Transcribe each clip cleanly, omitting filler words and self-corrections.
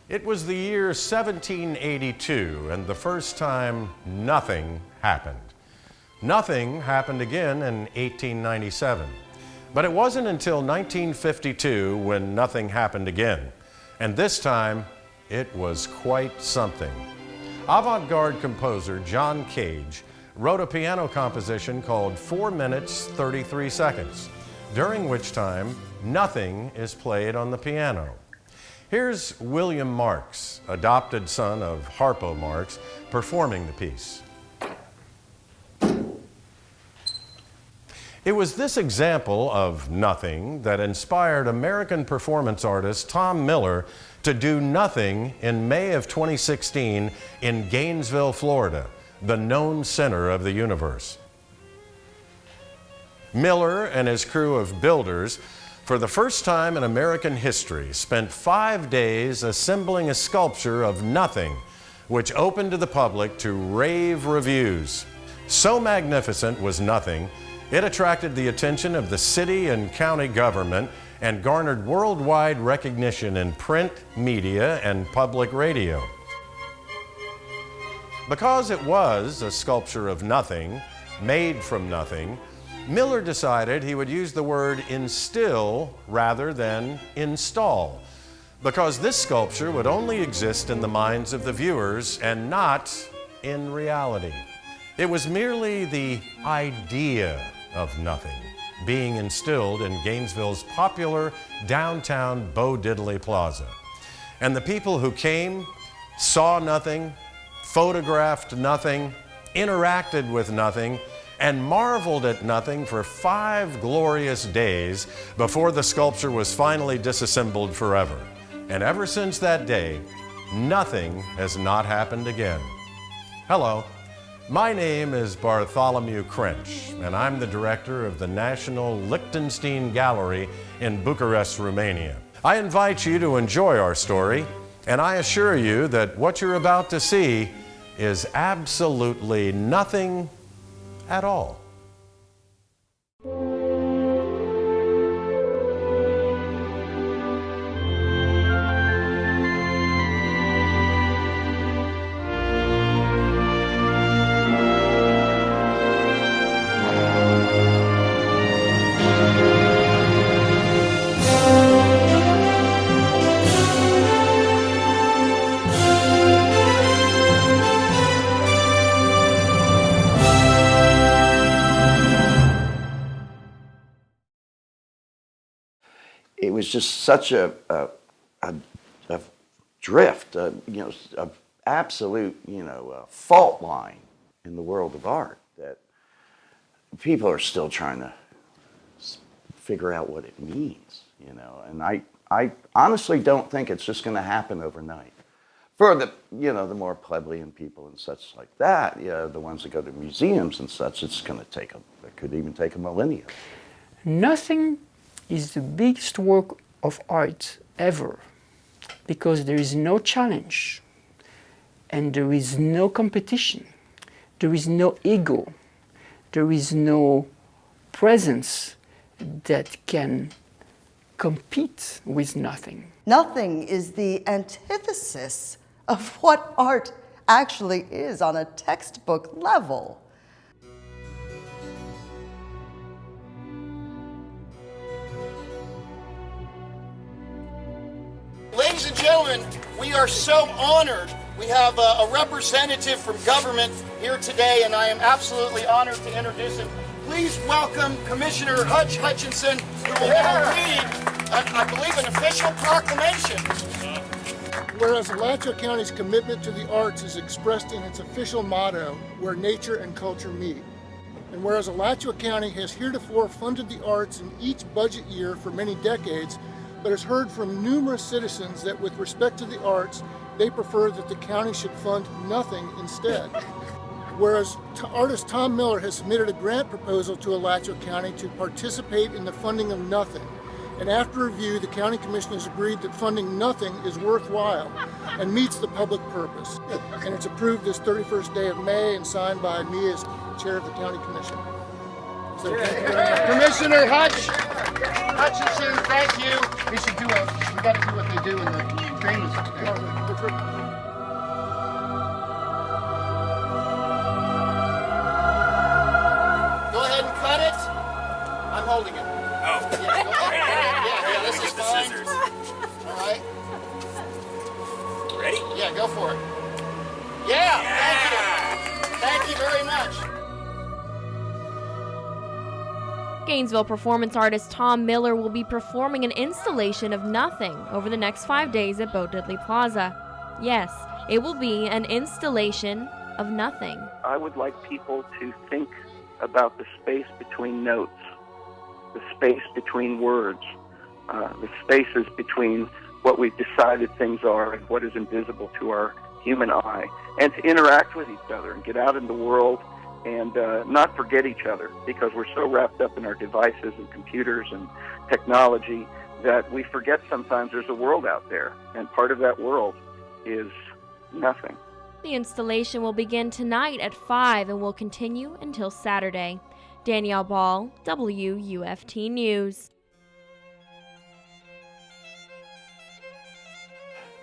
It was the year 1782, and the first time nothing happened. Nothing happened again in 1897. But it wasn't until 1952 when nothing happened again. And this time, it was quite something. Avant-garde composer John Cage wrote a piano composition called 4 minutes 33 seconds, during which time nothing is played on the piano. Here's William Marks, adopted son of Harpo Marx, performing the piece. It was this example of nothing that inspired American performance artist Tom Miller to do nothing in May of 2016 in Gainesville, Florida, the known center of the universe. Miller and his crew of builders, for the first time in American history, spent 5 days assembling a sculpture of nothing, which opened to the public to rave reviews. So magnificent was nothing, it attracted the attention of the city and county government and garnered worldwide recognition in print, media, and public radio. Because it was a sculpture of nothing, made from nothing, Miller decided he would use the word instill rather than install, because this sculpture would only exist in the minds of the viewers and not in reality. It was merely the idea of nothing being instilled in Gainesville's popular downtown Bo Diddley Plaza. And the people who came saw nothing, photographed nothing, interacted with nothing, and marveled at nothing for 5 glorious days before the sculpture was finally disassembled forever. And ever since that day, nothing has not happened again. Hello, my name is Bartholomew Crench, and I'm the director of the National Liechtenstein Gallery in Bucharest, Romania. I invite you to enjoy our story, and I assure you that what you're about to see is absolutely nothing at all. It was just such a drift, a absolute, fault line in the world of art that people are still trying to figure out what it means, And I honestly don't think it's just going to happen overnight. For the, the more plebeian people and such like that, the ones that go to museums and such, it could even take a millennium. Nothing is the biggest work of art ever, because there is no challenge and there is no competition, there is no ego, there is no presence that can compete with nothing. Nothing is the antithesis of what art actually is on a textbook level. Ladies and gentlemen, we are so honored. We have a representative from government here today, and I am absolutely honored to introduce him. Please welcome Commissioner Hutch Hutchinson, who will now read, I believe, an official proclamation. Whereas Alachua County's commitment to the arts is expressed in its official motto, where nature and culture meet. And whereas Alachua County has heretofore funded the arts in each budget year for many decades, but has heard from numerous citizens that with respect to the arts, they prefer that the county should fund nothing instead. Whereas artist Tom Miller has submitted a grant proposal to Alachua County to participate in the funding of nothing. And after review, the county commission has agreed that funding nothing is worthwhile and meets the public purpose. And it's approved this 31st day of May and signed by me as chair of the county commission. So thank you very much. Commissioner Hutchinson, thank you. We should do we gotta do what they do in the famous thing. Go ahead and cut it. I'm holding it. Oh. Yeah, go ahead. Yeah, this is Get the fine. scissors. All right. Ready? Yeah, go for it. Yeah, thank you. Thank you very much. Gainesville performance artist Tom Miller will be performing an installation of nothing over the next 5 days at Downtown Plaza. Yes, it will be an installation of nothing. I would like people to think about the space between notes, the space between words, the spaces between what we've decided things are and what is invisible to our human eye, and to interact with each other and get out in the world and not forget each other, because we're so wrapped up in our devices and computers and technology that we forget sometimes there's a world out there, and part of that world is nothing. The installation will begin tonight at 5 and will continue until Saturday. Danielle Ball, WUFT News.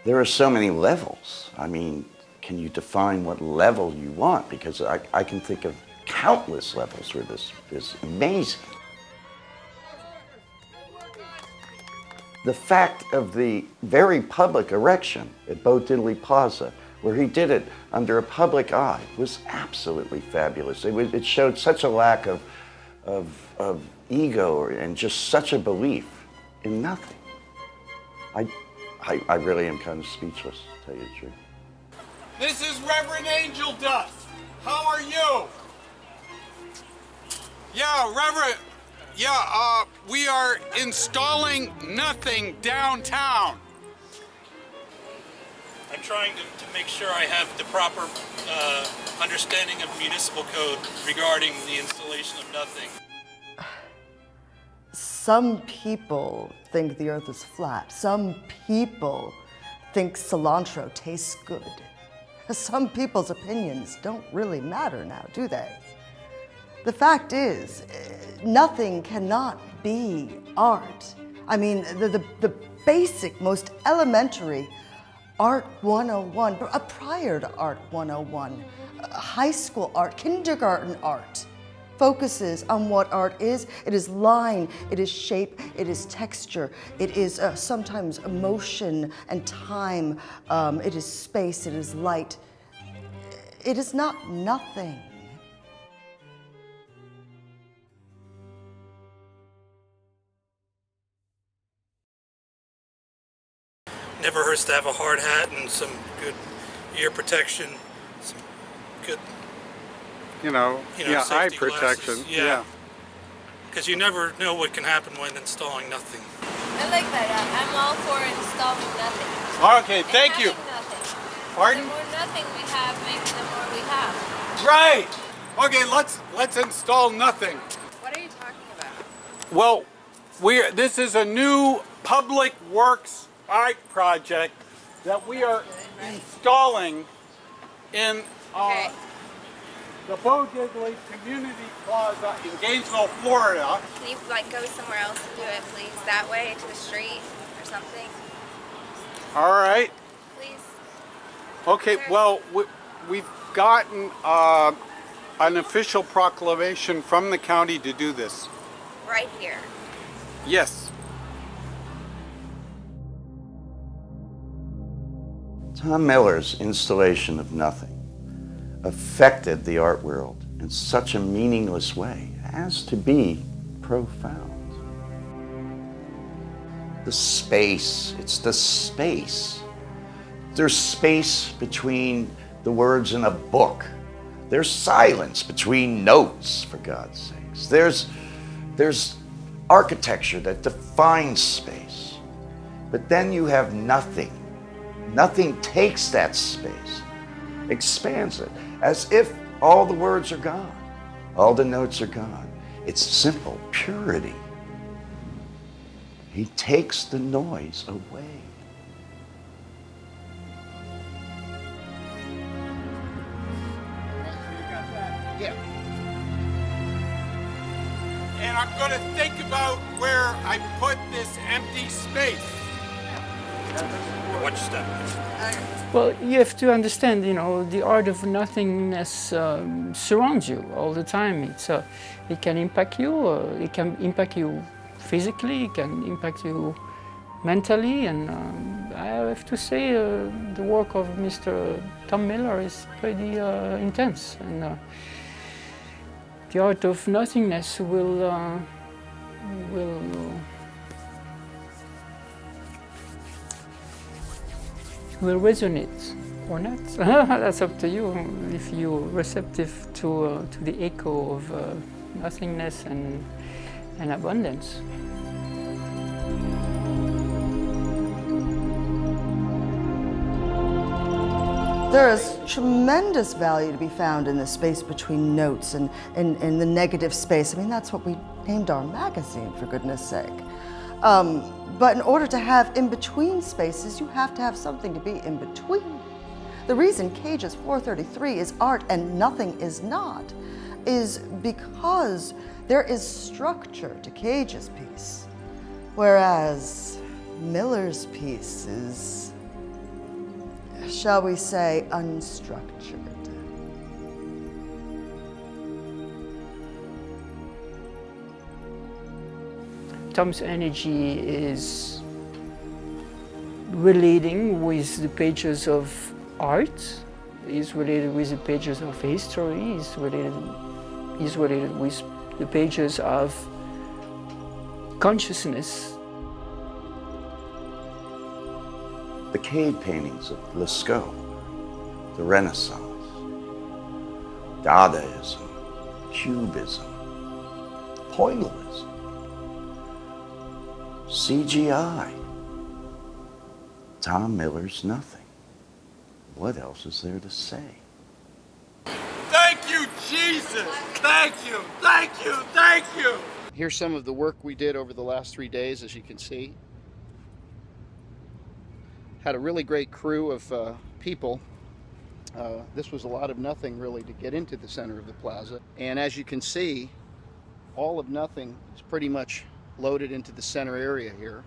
There are so many levels. I mean, can you define what level you want? Because I can think of countless levels where this is amazing. The fact of the very public erection at Downtown Plaza, where he did it under a public eye, was absolutely fabulous. It showed such a lack of ego and just such a belief in nothing. I really am kind of speechless, to tell you the truth. This is Reverend Angel Dust. How are you? Yeah, Reverend. Yeah, we are installing nothing downtown. I'm trying to make sure I have the proper understanding of municipal code regarding the installation of nothing. Some people think the earth is flat. Some people think cilantro tastes good. Some people's opinions don't really matter now, do they? The fact is, nothing cannot be art. I mean, the basic, most elementary Art 101, prior to Art 101, high school art, kindergarten art, focuses on what art is. It is line, it is shape, it is texture, it is sometimes motion and time, it is space, it is light. It is not nothing. Never hurts to have a hard hat and some good ear protection, some good, eye safety protection. glasses. Yeah. Because you never know what can happen when installing nothing. I like that. I'm all for installing nothing. Okay, thank you. Nothing. Pardon? The more nothing we have, maybe the more we have. Right. Okay, let's install nothing. What are you talking about? Well, this is a new public works art project that we are installing in the Bo Diddley Community Plaza in Gainesville, Florida. Can you go somewhere else and do it, please? That way, to the street or something? All right. Please. Okay, well, we've gotten an official proclamation from the county to do this. Right here. Yes. Tom Miller's installation of nothing affected the art world in such a meaningless way as to be profound. The space, it's the space. There's space between the words in a book. There's silence between notes, for God's sakes. There's architecture that defines space. But then you have nothing. Nothing takes that space, expands it, as if all the words are gone, all the notes are gone. It's simple purity. He takes the noise away. Yeah. and I'm going to think about where I put this empty space. Watch your step. Well, you have to understand, you know, the art of nothingness surrounds you all the time. It can impact you. It can impact you physically. It can impact you mentally. And I have to say, the work of Mr. Tom Miller is pretty intense. And the art of nothingness will resonate or not. That's up to you. If you're receptive to the echo of nothingness and abundance. There is tremendous value to be found in the space between notes and in the negative space. I mean, that's what we named our magazine, for goodness sake. But in order to have in-between spaces, you have to have something to be in between. The reason Cage's 433 is art and nothing is not is because there is structure to Cage's piece, whereas Miller's piece is, shall we say, unstructured. Tom's energy is relating with the pages of art, is related with the pages of history, is related with the pages of consciousness. The cave paintings of Lascaux, the Renaissance, Dadaism, Cubism, Pointillism, CGI, Tom Miller's nothing. What else is there to say? Thank you, Jesus! Thank you, thank you, thank you! Here's some of the work we did over the last 3 days, as you can see. Had a really great crew of people. This was a lot of nothing, really, to get into the center of the plaza. And as you can see, all of nothing is pretty much loaded into the center area here.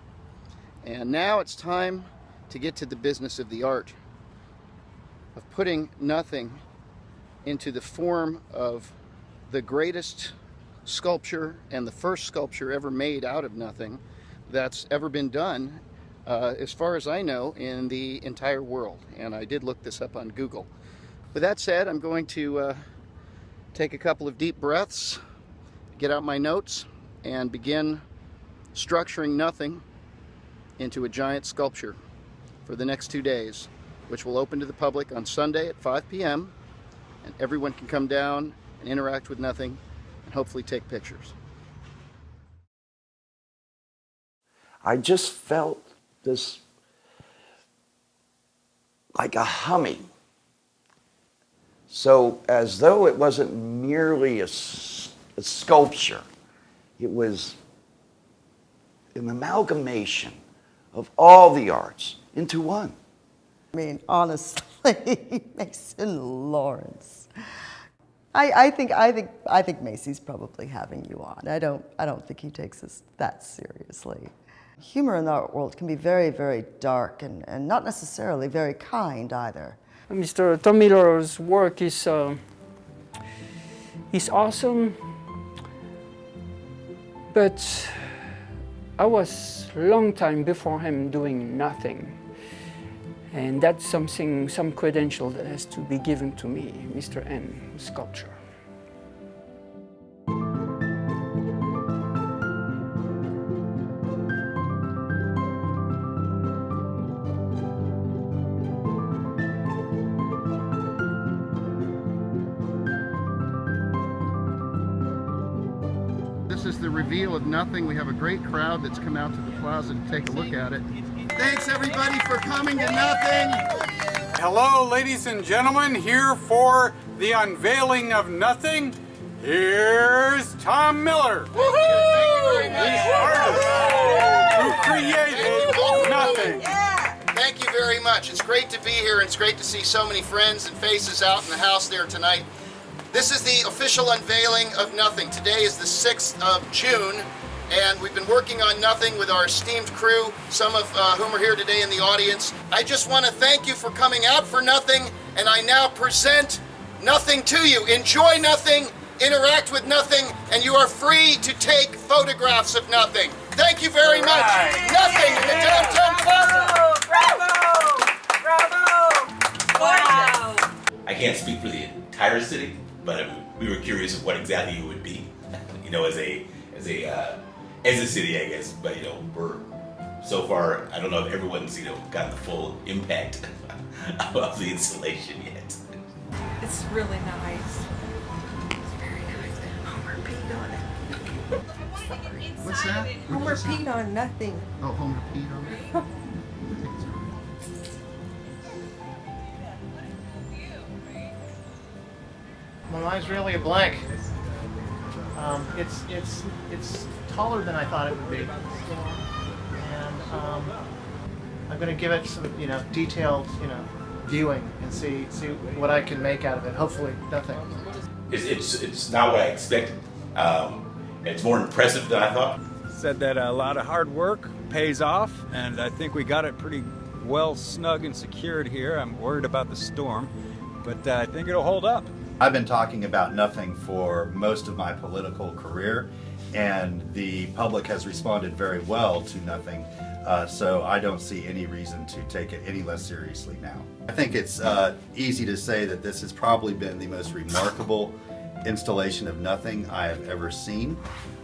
And now it's time to get to the business of the art, of putting nothing into the form of the greatest sculpture and the first sculpture ever made out of nothing that's ever been done, as far as I know, in the entire world. And I did look this up on Google. With that said, I'm going to take a couple of deep breaths, get out my notes, and begin structuring nothing into a giant sculpture for the next 2 days, which will open to the public on Sunday at 5 p.m. and everyone can come down and interact with nothing and hopefully take pictures. I just felt this like a humming. So as though it wasn't merely a sculpture, it was an amalgamation of all the arts into one. I mean, honestly, Mason Lawrence. I think Macy's probably having you on. I don't think he takes us that seriously. Humor in the art world can be very, very dark and not necessarily very kind either. Mr. Tom Miller's work is awesome, but I was a long time before him doing nothing. And that's something, some credential that has to be given to me, Mr. N, sculpture. This is the reveal of nothing. We have a great crowd that's come out to the plaza to take a look at it. Thanks everybody for coming to Nothing. Hello, ladies and gentlemen, here for the unveiling of nothing. Here's Tom Miller, the artist who created nothing. Thank you very much. It's great to be here, and it's great to see so many friends and faces out in the house there tonight. This is the official unveiling of Nothing. Today is the 6th of June, and we've been working on Nothing with our esteemed crew, some of whom are here today in the audience. I just want to thank you for coming out for Nothing, and I now present Nothing to you. Enjoy Nothing, interact with Nothing, and you are free to take photographs of Nothing. Thank you very much. Nothing in the Downtown Plaza. Bravo! Bravo! Wow! I can't speak for the entire city, but we were curious of what exactly it would be, you know, as a city, I guess. But you know, we're so far. I don't know if everyone's gotten the full impact of the installation yet. It's really nice. It's very nice. Homer peed on it. What's that? Homer peed on Nothing. Oh, Homer peed on it. My mind's really a blank. It's taller than I thought it would be, and I'm going to give it some detailed viewing and see what I can make out of it. Hopefully nothing. It's not what I expected. It's more impressive than I thought. Said that a lot of hard work pays off, and I think we got it pretty well snug and secured here. I'm worried about the storm, but I think it'll hold up. I've been talking about Nothing for most of my political career, and the public has responded very well to Nothing, so I don't see any reason to take it any less seriously now. I think it's easy to say that this has probably been the most remarkable installation of Nothing I have ever seen,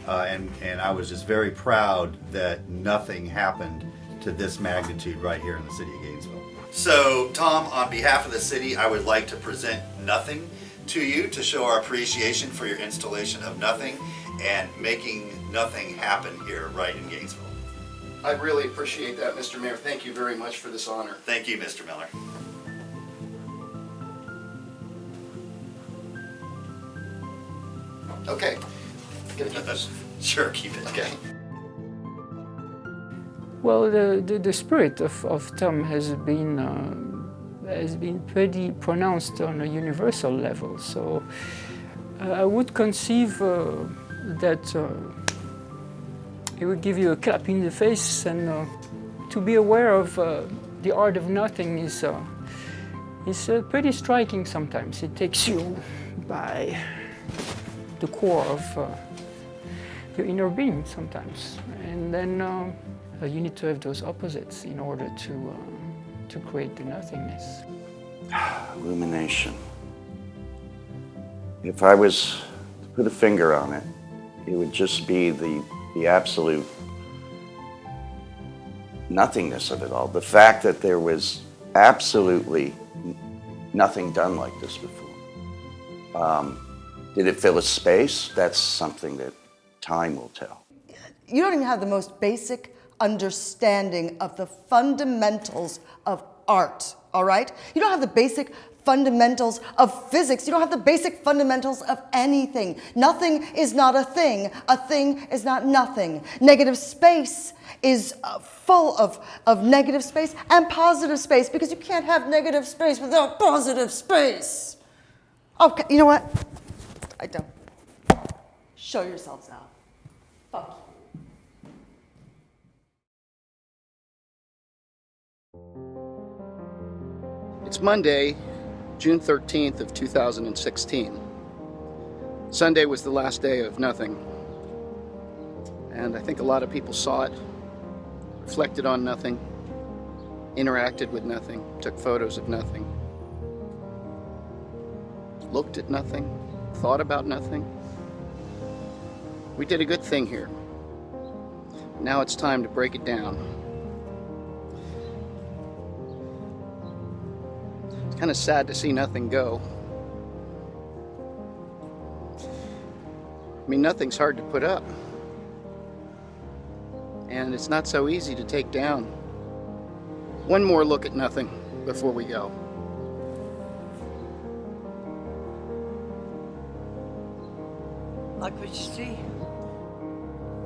and I was just very proud that nothing happened to this magnitude right here in the city of Gainesville. So, Tom, on behalf of the city, I would like to present Nothing to you to show our appreciation for your installation of Nothing and making Nothing happen here right in Gainesville. I really appreciate that, Mr. Mayor. Thank you very much for this honor. Thank you, Mr. Miller. Okay. Gonna keep this. Sure, keep it. Okay. Well, the spirit of Tom has been pretty pronounced on a universal level. So I would conceive that it would give you a clap in the face, and to be aware of the art of Nothing is pretty striking sometimes. It takes you by the core of your inner being sometimes. And then you need to have those opposites in order to create the nothingness. Illumination. If I was to put a finger on it, it would just be the absolute nothingness of it all. The fact that there was absolutely nothing done like this before. Did it fill a space? That's something that time will tell. You don't even have the most basic understanding of the fundamentals of art, all right? You don't have the basic fundamentals of physics. You don't have the basic fundamentals of anything. Nothing is not a thing. A thing is not nothing. Negative space is full of negative space and positive space, because you can't have negative space without positive space. Okay, you know what? I don't. Show yourselves out. Fuck you. It's Monday, June 13th of 2016. Sunday was the last day of Nothing. And I think a lot of people saw it, reflected on Nothing, interacted with Nothing, took photos of Nothing, looked at Nothing, thought about Nothing. We did a good thing here. Now it's time to break it down. It's kind of sad to see Nothing go. I mean, Nothing's hard to put up. And it's not so easy to take down. One more look at Nothing before we go. Like what you see?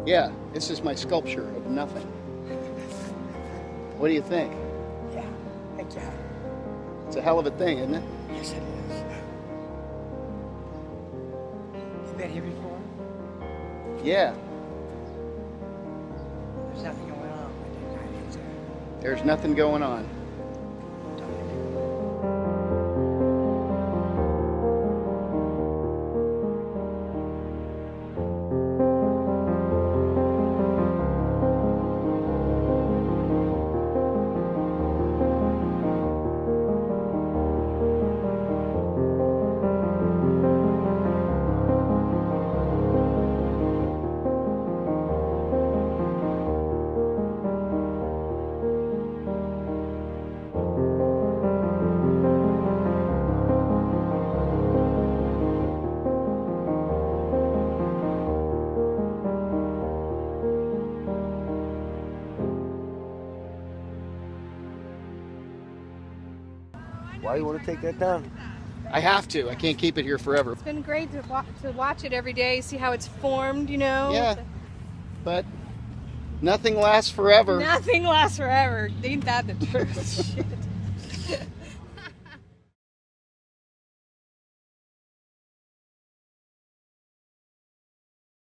Yeah, this is my sculpture of Nothing. What do you think? Yeah, heck yeah. It's a hell of a thing, isn't it? Yes, it is. here before? Yeah, There's nothing going on. I didn't answer. there's nothing going on. Why do you want to take that down? I have to. I can't keep it here forever. It's been great to watch it every day, see how it's formed, you know. Yeah, but nothing lasts forever. Nothing lasts forever. Ain't that the truth? Shit.